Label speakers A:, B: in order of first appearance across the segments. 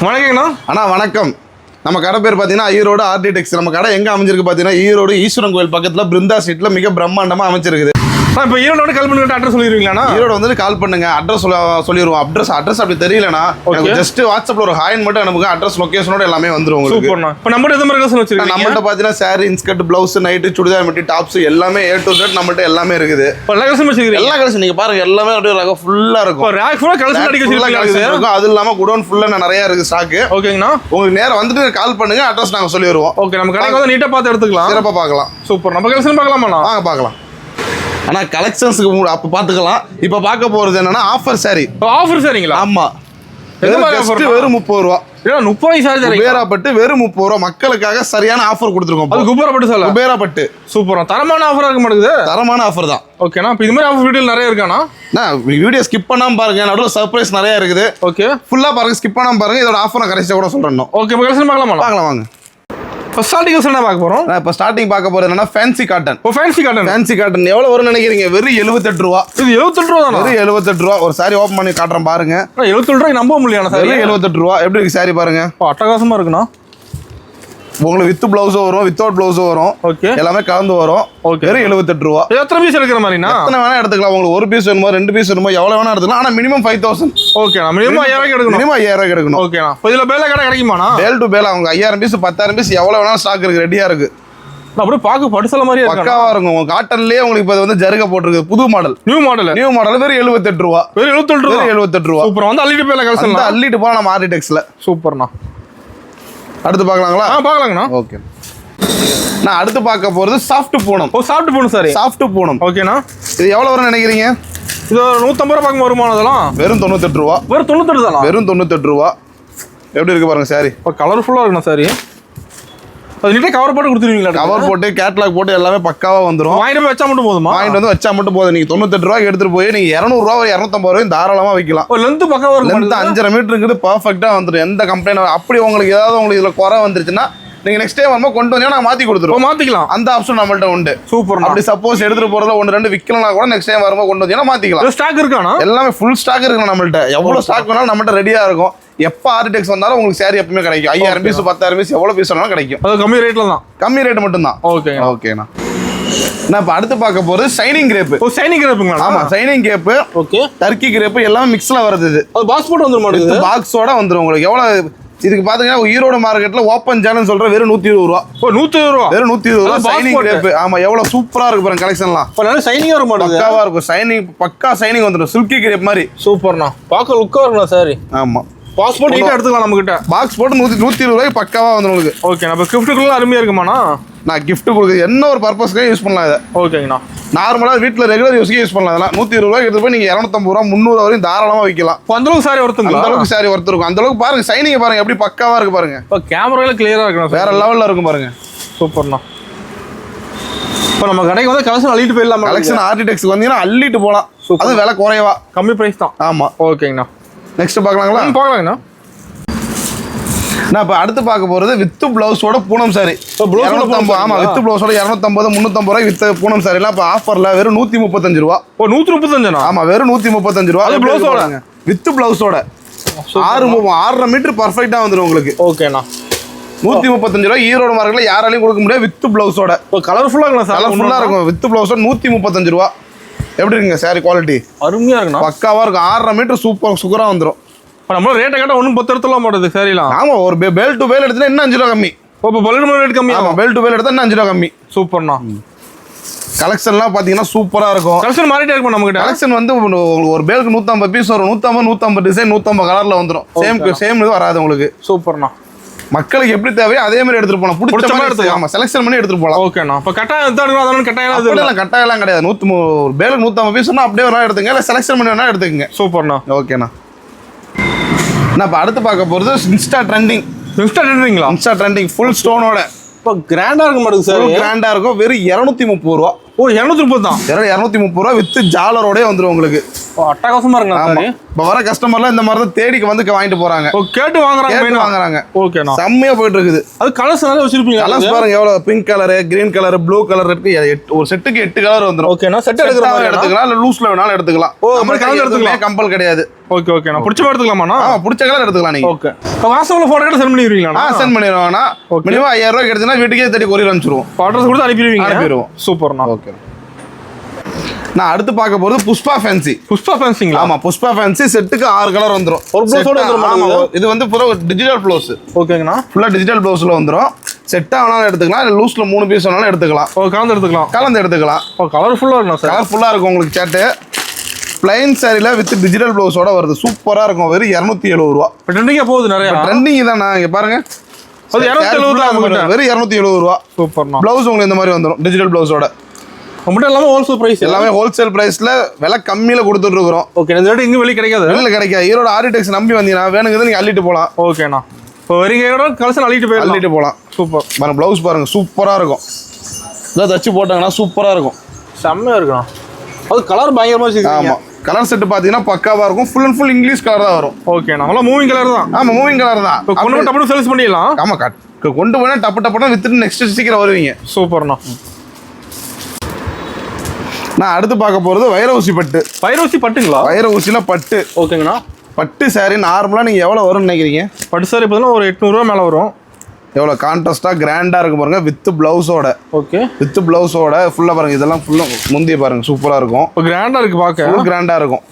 A: வணக்கங்கண்ணா.
B: அண்ணா வணக்கம். நம்ம கடை பேர் பார்த்தீங்கன்னா ஈரோடு ஆர்டிடெக்ஸ். நம்ம கடை எங்கே அமைஞ்சிருக்கு பார்த்தீங்கன்னா ஈரோடு ஈஸ்வரன் கோயில் பக்கத்தில் பிருந்தா ஸ்ட்ரீட்டில் மிக பிரம்மாண்டமாக அமைச்சிருக்குது.
A: இப்போ ஈரோடு கால் பண்ணிட்டு அட்ரஸ் சொல்லிடுவீங்களா?
B: ஈரோடு வந்துட்டு கால் பண்ணுங்க, அட்ரஸ் சொல்லிடுவோம். அட்ரஸ் அப்படி தெரியலனா ஜஸ்ட் வாட்ஸ்அப்ல ஒரு ஹாய் மட்டும் அனுப்புங்க, அட்ரஸ் லொகேஷனோட எல்லாமே வந்துரும் உங்களுக்கு.
A: சூப்பர்ண்ணா. இப்போ நம்ம எந்த மாதிரி கலெக்ஷன் வச்சிருக்கீங்க?
B: நம்மள்ட்ட பார்த்தீங்கன்னா sorry, inskirt, blouse, night, churidar, மெட்டி, டாப்ஸ் எல்லாமே A to Z நம்மள்ட்ட எல்லாமே இருக்குது.
A: எல்லா கலெக்ஷன் வச்சிருக்கீங்க?
B: எல்லா கலெக்ஷன் நீங்க பாருங்க, எல்லாமே அப்படியே ரகம் ஃபுல்லா இருக்கும்.
A: இப்போ ரேக் ஃபுல்லா கலெக்ஷன் அடிக்க வச்சிருக்கீங்க.
B: அது இல்லாம குடோன் ஃபுல்லா நிறைய இருக்கு ஸ்டாக்.
A: ஓகேங்கண்ணா.
B: உங்களுக்கு நேரா வந்துட்டு கால் பண்ணுங்க, அட்ரஸ் நாங்க சொல்லி வருவோம்.
A: ஓகே, நம்ம கடைக்கு வந்து நீட்டா பார்த்து எடுத்துக்கலாம்,
B: சிறப்பா பார்க்கலாம்.
A: சூப்பர். நம்ம கலெக்ஷன் பார்க்கலாமா?
B: வாங்க பார்க்கலாம். ஆனா கலெக்ஷன்ஸ்க்கு அப்ப பாத்துக்கலாம். இப்ப பார்க்க போறது என்னன்னா ஆஃபர் சாரி.
A: ஆஃபர் சாரிங்களா?
B: ஆமா,
A: எந்த மாதிரி ஆஃபர்?
B: வெறும் 30 ரூபா.
A: 30 சாரி தரீங்க?
B: குபேராப்பட்டு வெறும் 30 ரூபா மக்களுக்காக சரியான ஆஃபர் கொடுத்துருக்கோம்.
A: அது குபேராப்பட்டு சார்? குபேராப்பட்டு.
B: சூப்பர்,
A: தரமான ஆஃபரா இருக்க மாட்டேங்குது.
B: தரமான ஆஃபர் தான்.
A: ஓகேண்ணா. இப்போ இது மாதிரி ஆஃபர் வீடியோ நிறைய இருக்காண்ணா?
B: வீடியோ ஸ்கிப் பண்ணாம பாருங்க, நடுவில் சர்ப்ரைஸ் நிறைய இருக்குது.
A: ஓகே, ஃபுல்லா
B: பாருங்க, ஸ்கிப் பண்ணாம பாருங்க. இதோட ஆஃபர் நான் கடைசியா கூட சொல்றேன்.
A: ஓகே, இப்போ கலெக்ஷன் பார்க்கலாமா?
B: பார்க்கலாம் வாங்க.
A: இப்போ ஸ்டார்டிங் என்ன பார்க்க போறோம்?
B: இப்போ ஸ்டார்டிங் பார்க்க போறது என்னன்னா fancy cotton.
A: Fancy cotton.
B: Fancy cotton எவ்வளவு வரும்னு நினைக்கிறீங்க? வெறும் 78 ரூபா.
A: இது 78 ரூபா தானா? வெறும்
B: 78 ரூபா. ஒரு சாரி ஓபன் பண்ணி காட்டுறேன் பாருங்க.
A: 78 ரூபாய் நம்ப முடியல சார்.
B: 78 ரூபா. எப்படி இருக்கு சாரி பாருங்க.
A: அட்டகாசமா இருக்குண்ணா.
B: உங்களுக்கு வித் பிளவுஸும் வரும், வித்தவுட் பிளவுஸும் வரும்.
A: ஓகே, எல்லாமே
B: கலந்து வரும். வெறும் 78 ரூபா.
A: எத்தனை பீஸ் எடுக்கிற மாதிரினா?
B: எத்தனை வேணா எடுத்துக்கலாம். உங்களுக்கு ஒரு பீஸ் வேணுமோ, 2 பீஸ் வேணுமோ, எவ்வளவு வேணா எடுத்துக்கலாம். ஆனா மினிமம் 5000.
A: ஓகே, மினிமம் 5000 எடுக்கணும்.
B: மினிமம் 5000 எடுக்கணும்.
A: ஓகேண்ணா. இப்போ இதுல பேல கடை கிடைக்குமாண்ணா?
B: பேல் டு பேல் அவங்க 5000 பீஸ் 10000 பீஸ் எவ்வளவு வேணாலும் ஸ்டாக் இருக்கு, ரெடியா இருக்கு.
A: அப்படியே பாக்க படுசல மாதிரி
B: பக்காவா இருக்கும். உங்க காட்டன்லயே உங்களுக்கு இப்போ வந்து ஜருக போட்டுருக்கு, புது மாடல், நியூ மாடல் வெறும் 78 ரூபா. வெறும் 78 ரூபா.
A: சூப்பர். வந்து அள்ளிட்டு பேல கலெக்ஷன்
B: அள்ளிட்டு போனா நம்ம ஆர்டிடெக்ஸ்ல.
A: சூப்பர்ண்ணா.
B: அடுத்து பார்க்கலாங்களா?
A: பார்க்கலாங்கண்ணா.
B: ஓகே, நான் அடுத்து பார்க்க போறது soft Poonam.
A: Soft Poonam sorry.
B: Soft Poonam.
A: ஓகேண்ணா.
B: இது எவ்வளவு வரும்னு நினைக்கிறீங்க?
A: இது 150 ரூபா பக்கம் வருமா? அதெல்லாம்
B: வெறும் 98 ரூபா.
A: வெறும் 98 தானா?
B: வெறும் 98 ரூபா. எப்படி இருக்கு பாருங்க சாரி.
A: இப்போ கலர்ஃபுல்லா இருக்குண்ணா சாரி. அது நீட்டே கவர் போட்டு கொடுத்துருவீங்களா?
B: கவர் போட்டு கேட்லாக் போட்டு எல்லாமே பக்காவா வந்துரும்.
A: வாங்கிட்டு போய் வச்சா மட்டும் போதுமா?
B: வாங்கிட்டு வந்து வச்சா மட்டும் போதும். நீங்க 98 ரூபாய்க்கு எடுத்துட்டு போய் நீங்க 200 ரூபா 250 ரூபாய் தாராளமா வைக்கலாம்.
A: லென்த் பக்கம் வரும்.
B: லென்த் 5.5 மீட்டர் இருக்குது, பர்ஃபெக்ட்டா வந்துடும். எந்த கம்ப்ளைண்ட் அப்படி உங்களுக்கு ஏதாவது உங்களுக்கு இதுல குறை வந்துருச்சுன்னா நீங்க நெக்ஸ்ட் டைம் வரும்போது கொண்டு வந்தீங்கன்னா மாத்தி கொடுத்துருவோம்.
A: மாத்திக்கலாம்.
B: அந்த ஆப்ஷன் நம்மள்ட்ட உண்டு.
A: சூப்பர்.
B: அப்படி சப்போஸ் எடுத்துட்டு போறதுல 1-2 விக்கலனா கூட நெக்ஸ்ட் டைம் வரும்போது கொண்டு வந்தீங்கன்னா மாத்திக்கலாம்.
A: ஸ்டாக் இருக்கானா? எல்லாமே
B: ஃபுல் ஸ்டாக் இருக்கு நம்மள்ட்ட. எவ்வளவு ஸ்டாக் வேணாலும் நம்மள்ட்ட ரெடியா இருக்கும். எப்ப ஆர்டிடெக்ஸ் வந்தாலும் உங்களுக்கு சாரி எப்பவுமே கிடைக்கும். 5000 பீஸ் 10000 பீஸ் எவ்வளவு பீஸ் வேணாலும் கிடைக்கும்.
A: அது கம்மி ரேட்ல தான். கம்மி
B: ரேட் மட்டும் தான்.
A: ஓகே
B: ஓகேண்ணா. நான் இப்போ அடுத்து பார்க்க போறது ஷைனிங் கிரேப்.
A: ஷைனிங் கிரேப்புங்களா?
B: ஆமா, shining grape. Okay, Turkey grape எல்லாமே மிக்ஸ்ல வருது. இது
A: அது பாக்ஸ் போட்டு வந்துரும் மாட்டேங்குது.
B: பாக்ஸோட வந்துரும். உங்களுக்கு எவ்வளவு இதுக்கு பாத்தீங்கன்னா ஈரோடு மார்க்கெட்ல ஓப்பன் சேனல் சொல்ற வெறும் 120 ரூபா. 120 ரூபா. வெறும் 120 ரூபா ஷைனிங் கிரேப். ஆமா, எவ்வளவு சூப்பரா இருக்கு பாருங்க கலெக்ஷன்லாம்.
A: நல்ல ஷைனிங்கா இருக்கும்.
B: பக்காவா இருக்கும். ஷைனிங் பக்கா ஷைனிங் வந்துரும். சில்கி கிரேப் மாதிரி.
A: சூப்பர்ண்ணா. பார்க்க லுக்கா இருக்குண்ணா சாரி.
B: ஆமா,
A: பாக்ஸ் போட்டு நீட்டா எடுத்துக்கலாம். நம்ம கிட்ட
B: பாக்ஸ் போட்டு 120 ரூபாய்க்கு பக்காவா வந்துரும் உங்களுக்கு.
A: ஓகே, நம்ம கிஃப்ட்டுக்குள்ள அருமையா இருக்குமாண்ணா?
B: நான் கிஃப்ட் கொடுக்குறது என்ன ஒரு பர்பஸ்க்காக யூஸ் பண்ணலாம் இதை.
A: ஓகேங்கண்ணா.
B: நார்மலா வீட்டுல ரெகுலர் யூஸ்க்கே யூஸ் பண்ணலாம். அதெல்லாம் 120 ரூபாய்க்கு எடுத்து போய் நீங்க 250 ரூபா 300 வரையும் தாராளமா வைக்கலாம்.
A: அந்த அளவுக்கு சாரி ஒருத்தங்க.
B: அந்த அளவுக்கு சாரி ஒருத்தர் இருக்கும். அந்த அளவுக்கு பாருங்க ஷைனிங் பாருங்க எப்படி பக்காவா இருக்கு பாருங்க.
A: இப்போ கேமரால கிளியரா இருக்கு,
B: வேற லெவல்ல இருக்கும் பாருங்க.
A: சூப்பர்ண்ணா. இப்போ நம்ம கடைக்கு வந்து கலெக்ஷன் அள்ளிட்டு போயிடலாம்.
B: கலெக்ஷன் ஆர்டிடெக்ஸ்க்கு வந்தீங்கன்னா அள்ளிட்டு போகலாம். அது விலை குறைவா,
A: கம்மி பிரைஸ் தான்.
B: ஆமா.
A: ஓகேங்கண்ணா.
B: நெக்ஸ்ட் பார்க்கலாங்களா?
A: பார்க்கலாங்கண்ணா.
B: நான் இப்போ அடுத்து பார்க்க போறது வித் பிளவுஸோட பூனம் சாரி. ஆமா, வித் பிளவுஸோட 250 350 ரூபாய் வித் பூனம் சாரி எல்லாம் இப்போ ஆஃபர்ல வெறும் 135 ரூபா.
A: 135. ஆமா,
B: வெறும் 135 ரூபா. அது பிளவுஸோட வித் பிளவுஸோட 6.5 மீட்டர் பர்ஃபெக்ட்டா வந்துடும் உங்களுக்கு.
A: ஓகேண்ணா.
B: 135 ரூபாய் ஈரோடு மார்க்கெட்ல யாராலையும் கொடுக்க முடியாது. வித் பிளவுஸோட
A: கலர்ஃபுல்லா
B: இருக்கும். வித் பிளவுஸோட 135 ரூபா. எப்படி இருக்குங்க சாரி குவாலிட்டி?
A: அருமையா இருக்குண்ணா.
B: பக்காவா இருக்கும். 6.5 மீட்டர் சூப்பரா வந்துடும்.
A: நம்ம ரேட்டை கேட்டால் ஒன்றும் 10 எடுத்துலாம் மாட்டேது சரிலாம்.
B: ஆமா, ஒரு பெல் டு பெல் எடுத்தா இன்னும் 5 ரூபா கம்மி.
A: இப்போ பல்லுக்கு ரேட் கம்மி. ஆமா,
B: பெல் டு பெல் எடுத்தா இன்னும் 5 ரூபா கம்மி.
A: சூப்பர்ண்ணா.
B: கலெக்ஷன்லாம் பாத்தீங்கன்னா சூப்பரா இருக்கும்.
A: கலெக்ஷன் மாறிட்டே இருக்கும். நம்ம கிட்ட கலெக்ஷன்
B: வந்து ஒரு பேலுக்கு 150 பீஸ் வரும். 150 டிசைன் 150 கலர்ல வந்துடும். சேம் இது வராது உங்களுக்கு.
A: சூப்பர்ண்ணா.
B: மக்களுக்கு எப்படி தேவையோ அதே மாதிரி எடுத்துட்டு போலாம். பிடிச்ச மாதிரி எடுத்து ஆமா செலக்ஷன் பண்ணி எடுத்துட்டு போலாம்.
A: ஓகேண்ணா. இப்போ கட்டாயம்
B: கட்டாயம் கிடையாது. 100 பேலுக்கு 150 பீஸ் சொன்னா அப்படியே வேணா எடுத்துங்க, இல்லை செலக்ஷன் பண்ணி வேணா எடுத்துக்கங்க.
A: சூப்பர்ண்ணா.
B: ஓகேண்ணா. நான் இப்போ அடுத்து பார்க்க போகிறது insta trending. Insta trending full ஸ்டோனோட.
A: இப்போ கிராண்டா இருக்க மாட்டேங்குது சார்.
B: கிராண்டா இருக்கும். வெறும் 230 ரூபா.
A: 230 தான்.
B: 230 ரூபா வித் ஜாலரோடய வந்துடும் உங்களுக்கு.
A: அட்டகாசமா இருக்குண்ணா சாரி.
B: இப்போ வர கஸ்டமர்லாம் இந்த மாதிரி தான் தேடி வந்து வாங்கிட்டு போறாங்க.
A: கேட்டு வாங்குறாங்க. ஓகேண்ணா.
B: செம்மையா போயிட்டு இருக்குது.
A: அது கலர்ஸ் நல்லா வச்சிருப்பீங்க.
B: கலர்ஸ் பாருங்க எவ்வளவு pink colour, green colour, blue colour இருக்கு. ஒரு செட்டுக்கு 8 கலர் வந்துரும்.
A: ஓகேண்ணா. செட்
B: எடுத்துக்கலாம் இல்ல லூஸ்ல வேணாலும் எடுத்துக்கலாம். நம்ம கலர் எடுத்துக்கலாம், கம்பல் கிடையாது.
A: Okay okay. நான் பிடிச்ச மாதிரி எடுத்துக்கலாமாண்ணா?
B: பிடிச்ச கலர் எடுத்துக்கலாம் நீங்க.
A: ஓகே. வாட்ஸ்அப்ல போட்டோ எடுத்து சென்ட் பண்ணிடுவீங்களா?
B: சென்ட் பண்ணிடுவாங்கண்ணா. மினிமம் 5000 ரூபாய் எடுத்தீங்கன்னா வீட்டுக்கே தேடி கொரியர் அனுப்பிச்சிருவோம்.
A: அட்ரஸ் கொடுத்து அனுப்பிடுவோம். சூப்பர்ண்ணா.
B: ஓகே. நான் அடுத்து பார்க்க போறது புஷ்பா ஃபேன்சி.
A: புஷ்பா ஃபேன்சிங்களா?
B: ஆமா, புஷ்பா ஃபேன்சி செட்டுக்கு 6 கலர் வந்துரும்.
A: ஒரு ப்ளவுஸோட வந்துரும்.
B: இது வந்து பூரா டிஜிட்டல் ப்ளவுஸ்.
A: ஓகேங்கண்ணா.
B: ஃபுல்லா டிஜிட்டல் ப்ளவுஸ்ல வந்துரும். செட்டா வேணாலும் எடுத்துக்கலாம், இல்ல லூஸ்ல 3 பீஸ் வேணாலும் எடுத்துக்கலாம்.
A: கலந்து எடுத்துக்கலாம்.
B: கலர்ஃபுல்லா இருக்கும் சார். கலர்ஃபுல்லா இருக்கும் உங்களுக்கு சேட்டு. பிளைன் சாரில வித் டிஜிட்டல் ப்ளவுஸோட வருது. சூப்பரா இருக்கும். வெறும் 270 ரூபா.
A: ட்ரெண்டிங்கா போகுது நிறைய.
B: ட்ரெண்டிங் தானா, இங்க பாருங்க.
A: அது 270 ரூபா.
B: வெறும் 270 ரூபா.
A: சூப்பர்ண்ணா.
B: ப்ளவுஸ் உங்களுக்கு இந்த மாதிரி வந்துரும் டிஜிட்டல் ப்ளவுஸோட.
A: மட்டும் எல்லாமே ஹோல்சேல் பிரைஸ்.
B: எல்லாமே ஹோல்சேல் பிரைஸ்ல விலை கம்மியில கொடுத்துட்டு இருக்கிறோம்.
A: ஓகே. இந்த ரேட் எங்க வெளிய கிடைக்காது.
B: வெளில கிடைக்காது. ஈரோடு ஆரிடெக்ஸ் நம்பி வந்தீங்கன்னா வேணுங்கிறது நீங்க அள்ளிட்டு போலாம்.
A: ஓகேண்ணா. இப்போ வரீங்க கலெக்ஷன் அள்ளிட்டு போலாம்.
B: சூப்பர். பாருங்க ப்ளவுஸ் பாருங்க சூப்பரா இருக்கும். இதை தச்சு போட்டாங்கன்னா சூப்பரா இருக்கும்.
A: செம்மையா இருக்கும். அது கலர் பயங்கரமா வச்சிருக்கீங்க.
B: ஆமா, கலர் செட் பாத்தீங்கன்னா பக்காவா இருக்கும். Full and full English colour தான் வரும்.
A: ஓகே. நம்மள மூவிங் கலர் தான்.
B: ஆமா, மூவிங் கலர் தான்.
A: கொண்டு டப்பு சேல்ஸ் பண்ணிடலாம்.
B: ஆமா, கொண்டு போனா டப்பு டப்புனா வித்துட்டு நெக்ஸ்ட் சீக்கிரம் வருவீங்க.
A: சூப்பர்ண்ணா.
B: நான் அடுத்து பார்க்க போறது வைர ஊசி பட்டு.
A: வைர ஊசி பட்டுங்களா?
B: வைர ஊசில பட்டு.
A: ஓகேங்கண்ணா.
B: பட்டு சாரி நார்மலா நீங்க எவ்வளவு வரும்னு நினைக்கிறீங்க?
A: பட்டு சாரி பார்த்தீங்கன்னா ஒரு 800 ரூபா மேல வரும்.
B: எவ்வளவு கான்ட்ராஸ்டா கிராண்டா இருக்கு பாருங்க. வித் பிளவுஸோட.
A: ஓகே.
B: வித் பிளவுஸோட ஃபுல்லா பாருங்க. இதெல்லாம் ஃபுல்லா முந்திய பாருங்க சூப்பரா இருக்கும்.
A: கிராண்டா இருக்கு பாக்க.
B: ஃபுல் கிராண்டா இருக்கும்.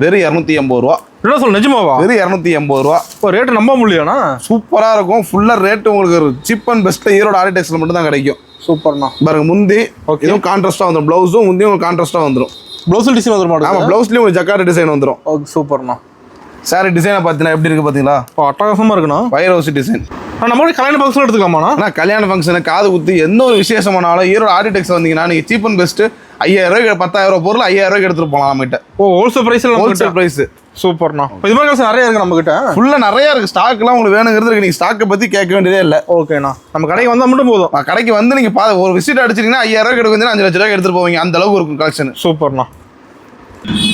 B: வெறும் 280 ரூபா.
A: என்ன சொல்ல நிஜமாவா?
B: வெறும் 280 ரூபா.
A: இப்போ ரேட் நம்ப முடியலண்ணா.
B: சூப்பரா இருக்கும். ஃபுல்லா ரேட் உங்களுக்கு சீப் அண்ட் பெஸ்ட் ஈரோடு ஆரிடெக்ஸ்ல மட்டும் தான் கிடைக்கும்.
A: சூப்பர்ண்ணா.
B: பாருங்க முந்தி இதுவும் கான்ட்ராஸ்டா வந்துரும். பிளவுஸும் முந்தியும் உங்களுக்கு கான்ட்ராஸ்டா வந்துரும்.
A: பிளவுஸ் டிசைன் வந்துரும்.
B: ஆமா, பிளவுஸ்லயும் உங்களுக்கு ஜக்கார்ட் டிசைன் வந்துரும்.
A: ஓகே. சூப்பர்ண்ணா.
B: சாரி டிசைனை பார்த்தீங்கன்னா எப்படி இருக்கு பாத்தீங்களா?
A: அட்டகாசமா இருக்குண்ணா.
B: வைர ஊசி டிசைன்.
A: நம்ம கல்யாண ஃபங்க்ஷன் எடுத்துக்கலாமாண்ணா?
B: ஆனால் கல்யாண ஃபங்க்ஷனு, காது குத்து, எந்த ஒரு விசேஷமானாலும் ஈரோடு ஆரிடெக்ஸ் வந்தீங்கன்னா நீங்கள் சீப் அண்ட் பெஸ்ட் 5000 ரூபாய்க்கு 10000 ரூபா பொருள் 5000 ரூபாய்க்கு எடுத்துட்டு போகலாம் நம்மகிட்ட.
A: ஹோல்சேல் பிரைஸ்ல.
B: Wholesale price.
A: சூப்பர்ண்ணா. இது மாதிரி கலெக்ஷன் நிறைய இருக்கு நம்ம கிட்ட.
B: ஃபுல்லா நிறைய இருக்கு. ஸ்டாக்லாம் உங்களுக்கு வேணுங்கிறது இருக்கு. நீங்க ஸ்டாக்கை பத்தி கேட்க வேண்டியதே இல்லை.
A: ஓகேண்ணா. நம்ம கடைக்கு வந்தா மட்டும் போதும்.
B: கடைக்கு வந்து நீங்க ஒரு விசிட் அடிச்சிட்டீங்கன்னா 5000 ரூபாய்க்கு எடுக்க 5 லட்ச ரூபாய்க்கு எடுத்துட்டு போவீங்க. அந்த அளவுக்கு இருக்கும் கலெக்ஷன்.
A: சூப்பர்ண்ணா.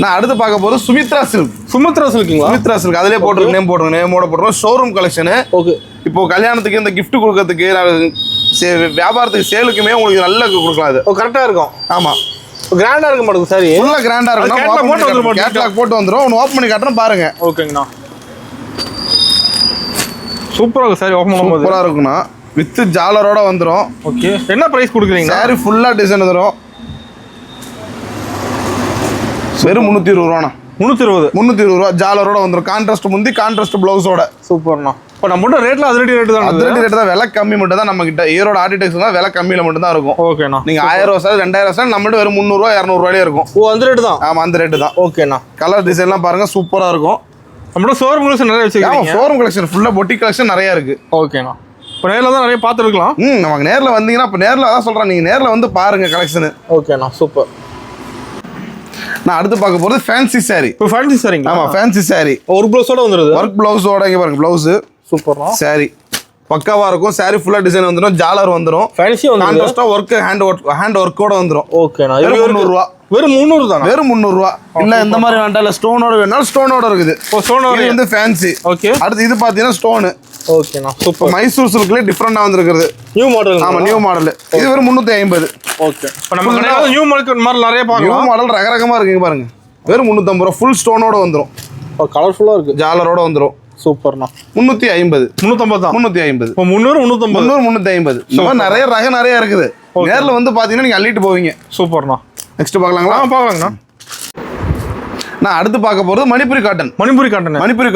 B: நான் அடுத்து பார்க்க போறது சுமித்ரா சில்க்.
A: சுமித்ரா சில்க்குங்களா?
B: சுமித்ரா சில்க். அதிலே போட்டு நேம் போடுறோம். நேமோட போடுறோம். Showroom collection.
A: ஓகே.
B: இப்போ கல்யாணத்துக்கு இந்த கிஃப்ட் கொடுக்கறதுக்கு வியாபாரத்துக்கு சேலுக்குமே உங்களுக்கு நல்ல கொடுக்கலாம். அது
A: கரெக்டா இருக்கும்.
B: ஆமா,
A: கிராண்டா இருக்க மாட்டேங்குது. சரி,
B: ஃபுல்லா கிராண்டா இருக்கும். கேட்லாக் போட்டு வந்துரும். ஒன்னு ஓபன் பண்ணி காட்டுறேன் பாருங்க.
A: ஓகேங்கண்ணா. சூப்பரா இருக்கு. சரி, ஓபன் பண்ணும்போது
B: சூப்பரா இருக்கும்னா வித் ஜாலரோட வந்துரும்.
A: ஓகே. என்ன பிரைஸ் கொடுக்குறீங்க?
B: சாரி ஃபுல்லா டிசைன் வரும். வெறும் 320 ரூபாண்ணா. 320 ரூபா ஜாலரோட வந்துரும். கான்ட்ராஸ்ட் முந்தி, கான்ட்ராஸ்ட் பிளவுஸோட.
A: சூப்பர்ண்ணா. இப்போ நம்ம மட்டும் ரேட்ல அதிரடி ரேட் தான்.
B: அதிரடி ரேட் தான். விலை கம்மி மட்டும் தான் நம்ம கிட்ட. ஈரோடு ஆரிடெக்ஸ் தான் விலை கம்மியில மட்டும் தான் இருக்கும்.
A: ஓகேண்ணா.
B: நீங்க 1000 ரூபா சார் 2000 சார் நம்ம வெறும் 300 ரூபா 200 ரூபாயிலே இருக்கும்.
A: அந்த ரேட் தான்.
B: ஆமா, அந்த ரேட்டு தான்.
A: ஓகேண்ணா.
B: கலர் டிசைன்லாம் பாருங்க சூப்பரா இருக்கும்.
A: நம்மளோட ஷோரூம் கலெக்ஷன் நிறைய வச்சிருக்கீங்க.
B: ஷோரூம் கலெக்ஷன் ஃபுல்லா பொட்டிக் கலெக்ஷன் நிறைய இருக்கு.
A: ஓகேண்ணா. இப்போ நேரில் தான் நிறைய பார்த்துருக்கலாம்.
B: நமக்கு நேரில் வந்தீங்கன்னா இப்போ நேரில் அதான் சொல்கிறேன். நீங்கள் நேரில் வந்து பாருங்க கலெக்ஷனு.
A: ஓகேண்ணா. சூப்பர்.
B: நான் அடுத்து பார்க்க போகிறது ஃபேன்சி சாரி.
A: இப்போ ஃபேன்சி சாரிங்க?
B: ஆமாம், ஃபேன்சி சாரி.
A: ஒரு ப்ளவுஸோட வந்துடுது.
B: ஒர்க் ப்ளவுஸோட. இங்கே பாருங்க ப்ளவுஸு.
A: சூப்பர்ண்ணா.
B: சாரி பக்காவாக இருக்கும். சாரி ஃபுல்லாக டிசைன் வந்துடும். ஜாலர் வந்துடும்.
A: ஃபேன்சி வந்து
B: கான்ட்ராஸ்டாக ஹேண்ட் ஒர்க்கோட வந்துடும்.
A: ஓகேண்ணா.
B: வெறும் 300 ரூபா.
A: வெறும் 300 தான்.
B: வெறும் 300 ரூபா. இல்லை இந்த மாதிரி வேண்டாம், இல்லை ஸ்டோனோட வேணாலும் ஸ்டோனோட இருக்குது.
A: ஸ்டோனோட
B: வந்து ஃபேன்சி.
A: ஓகே.
B: அடுத்து இது பார்த்தீங்கன்னா ஸ்டோனு.
A: ஓகேண்ணா. சூப்பர்.
B: மைசூர் சில்க்லேயே டிஃப்ரெண்டாக வந்துருக்குது.
A: New model.
B: ஆமாம், நியூ மாடல். இது வெறும் 350.
A: ஓகே. இப்போ நம்ம கடையில் நியூ மாடல் நிறைய பார்க்கலாம்.
B: நியூ மாடல் ரகரகமாக இருக்குங்க பாருங்க. வெறும் 350 ரூபா. ஃபுல் ஸ்டோனோட வந்துடும்.
A: கலர்ஃபுல்லாக இருக்குது.
B: ஜாலரோட வந்துடும்.
A: சூப்பர்ண்ணா.
B: 350.
A: 350 தான்.
B: 350.
A: இப்போ 300
B: 350. இந்த மாதிரி நிறைய ரகம் நிறைய இருக்குது. நேரில் வந்து பார்த்தீங்கன்னா நீங்கள் அள்ளிட்டு போவீங்க.
A: சூப்பர்ண்ணா.
B: நெக்ஸ்ட் பார்க்கலாங்களா?
A: பார்க்கலாங்கண்ணா.
B: நான் அடுத்து பார்க்க போகிறது மணிப்புரி காட்டன். மணிப்புரி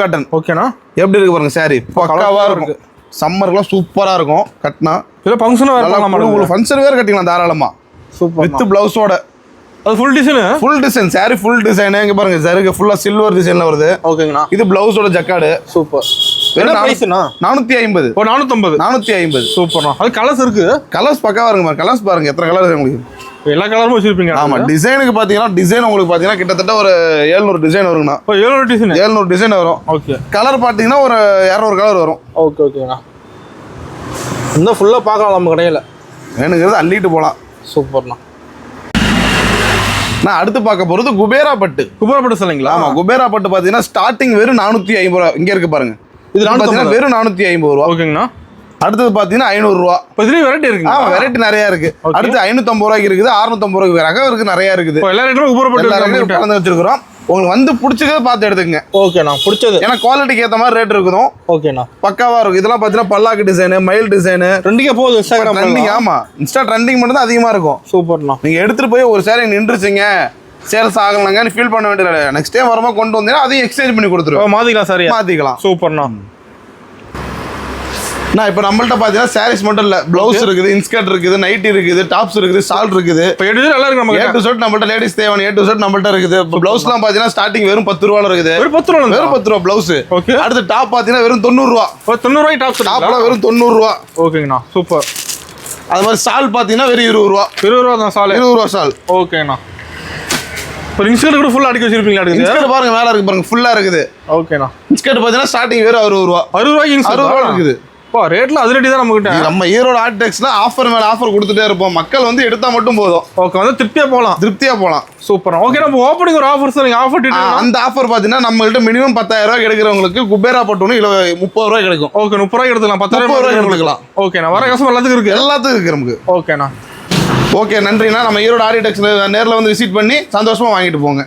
B: காட்டன்.
A: ஓகேண்ணா.
B: எப்படி இருக்கு பாருங்க. சாரி பக்காவாக இருக்கும். சம்மருக்குலாம் சூப்பராக இருக்கும். கட்டினா
A: இல்லை ஃபங்க்ஷனாக
B: உங்களுக்கு ஃபங்க்ஷன் வேறு கட்டிக்கலாம் தாராளமாக.
A: சூப்பர்.
B: வித் பிளவுஸோட.
A: அது full design. Sorry full design. இங்கே பாருங்க ஜருகு ஃபுல்லாக சில்வர் டிசைனில் வருது. ஓகேங்கண்ணா.
B: இது பிளவுஸோட ஜக்காடு.
A: சூப்பர்.
B: 450. 450.
A: சூப்பர்ண்ணா. அது கலர்ஸ் இருக்கு.
B: கலர்ஸ் பக்காவாக இருக்குமா. கலர்ஸ் பாருங்க எத்தனை கலர் உங்களுக்கு.
A: எல்லா கலருமே வச்சிருப்பீங்க.
B: ஆமா, டிசைனுக்கு பாத்தீங்கன்னா டிசைன் உங்களுக்கு பாத்தீங்கன்னா கிட்டத்தட்ட ஒரு 700 டிசைன் வருங்கண்ணா. 700 டிசைன் வரும்.
A: ஓகே.
B: கலர் பாத்தீங்கன்னா ஒரு 200 கலர் வரும்.
A: ஓகேண்ணா. இன்னும் ஃபுல்லா பார்க்கலாம் நம்ம கடையில்.
B: வேணுங்கிறது அள்ளிட்டு போகலாம்.
A: சூப்பர்ண்ணா.
B: நான் அடுத்து பார்க்க போறது குபேரா பட்டு.
C: குபேரா பட்டு சொல்லுங்களா?
B: ஆமா, குபேரா பட்டு பாத்தீங்கன்னா ஸ்டார்டிங் வெறும் 450 ரூபா. இங்க இருக்கு பாருங்க,
C: இது
B: பாத்தீங்கன்னா வெறும் 450 ரூபா.
C: ஓகேங்கண்ணா.
B: அடுத்தது பாத்தீங்கன்னா 500 ரூபா.
C: இப்போ இதுலயும் வெரைட்டி இருக்கு.
B: ஆமா, வெரைட்டி நிறைய இருக்கு. அடுத்து 550 ரூபாய்க்கு இருக்குது, 650 ரூபாய்க்கு ரகம் இருக்கு, நிறைய இருக்குது.
C: எல்லா ரேட்டுமே குபேரா பட்டு
B: கலந்து வச்சிருக்கிறோம். உங்களுக்கு வந்து பிடிச்சதை பார்த்து எடுத்துக்கங்க.
C: ஓகேண்ணா, பிடிச்சது.
B: ஏன்னா குவாலிட்டிக்கு ஏற்ற மாதிரி ரேட் இருக்குதும்.
C: ஓகேண்ணா,
B: பக்காவா இருக்கும். இதெல்லாம் பாத்தீங்கன்னா பல்லாக்கு டிசைனு, மயில் டிசைனு
C: ட்ரெண்டிங்கே போகுது. Instagram
B: trending. ஆமா, இன்ஸ்டா ட்ரெண்டிங் மட்டும் தான் அதிகமா இருக்கும்.
C: சூப்பர்ண்ணா.
B: நீங்க எடுத்துட்டு போய் ஒரு சேலை நின்றுச்சுங்க, சேல்ஸ் ஆகலங்கன்னு ஃபீல் பண்ண வேண்டியது. நெக்ஸ்ட் டைம் வரும்போது கொண்டு வந்தீங்கன்னா அதையும் எக்ஸ்சேஞ்ச் பண்ணி கொடுத்துருவோம்.
C: மாத்திக்கலாம் சார்,
B: மாத்திக்கலாம்.
C: சூப்பர்ண்ணா.
B: நான் இப்போ நம்மள்ட்ட பார்த்தீங்கன்னா சாரீஸ் மட்டும் இல்லை, ப்ளவுஸ் இருக்குது, இன்ஸ்கர்ட் இருக்குது, நைட்டி இருக்குது, டாப்ஸ் இருக்குது, ஷால் இருக்குது.
C: இப்போ நல்லா இருக்கு. நம்ம
B: ஏ டு செட் நம்மள்ட்ட லேடிஸ் தேவையான ஏ டு செட் நம்மள்ட்ட இருக்குது. ப்ளவுஸ்லாம் பார்த்தீங்கன்னா ஸ்டார்டிங் வெறும் 10 ரூபால இருக்குது.
C: வெறும் 10 ரூபா.
B: வெறும் 10 ரூபா ப்ளவுஸ்.
C: ஓகே.
B: அடுத்து டாப் பார்த்தீங்கன்னா வெறும் 90 ரூபா.
C: 90 ரூபாய் டாப்ஸ்.
B: டாப்லாம் வெறும் 90 ரூபா.
C: ஓகேங்கண்ணா, சூப்பர்.
B: அது மாதிரி ஷால் பார்த்தீங்கன்னா வெறும் 20 ரூபா.
C: 20 ரூபா தான் ஷால்.
B: 20 ரூபா ஷால்.
C: ஓகேண்ணா. இப்போ இன்ஸ்கர்ட் கூட ஃபுல் அடிக்க வச்சிருப்பீங்களா?
B: இன்ஸ்கர்ட் பாருங்க, மேல இருக்கு பாருங்க, ஃபுல்லா இருக்குது.
C: ஓகேண்ணா.
B: இன்ஸ்கர்ட் பார்த்தீங்கன்னா ஸ்டார்டிங் வெறும் 60 ரூபா.
C: 60 ரூபாய்க்கு
B: 60 ரூபா இருக்குது.
C: இப்போ ரேட்ல அது ரேட்டி தான் நம்ம கிட்ட.
B: நம்ம ஈரோடு ஆர்டெக்ஸ்ல ஆஃபர் மேல ஆஃபர் கொடுத்துட்டே இருப்போம். மக்கள் வந்து எடுத்தா மட்டும் போதும்.
C: ஓகே, வந்து திருப்தியா போகலாம். சூப்பர். ஓகே, நம்ம ஓப்பனிங் ஒரு ஆஃபர் சார். Offer detail.
B: அந்த ஆஃபர் பாத்தீங்கன்னா நம்மள்ட்ட மினிமம் 10,000 ரூபாய் கிடைக்கிறவங்களுக்கு குபேரா பட்டு 30 ரூபாய் கிடைக்கும்.
C: ஓகே, 30 ரூபாய் எடுத்துக்கலாம். 10,000 ரூபாய் எடுத்துக்கலாம். ஓகேண்ணா, வர கஸ்டமர் எல்லாத்துக்கும் இருக்கு.
B: எல்லாத்துக்கும் இருக்கு நமக்கு.
C: ஓகேண்ணா.
B: ஓகே, நன்றிண்ணா. நம்ம ஈரோடு ஆர்டெக்ஸ்ல நேரில் வந்து விசிட் பண்ணி சந்தோஷமா வாங்கிட்டு போங்க.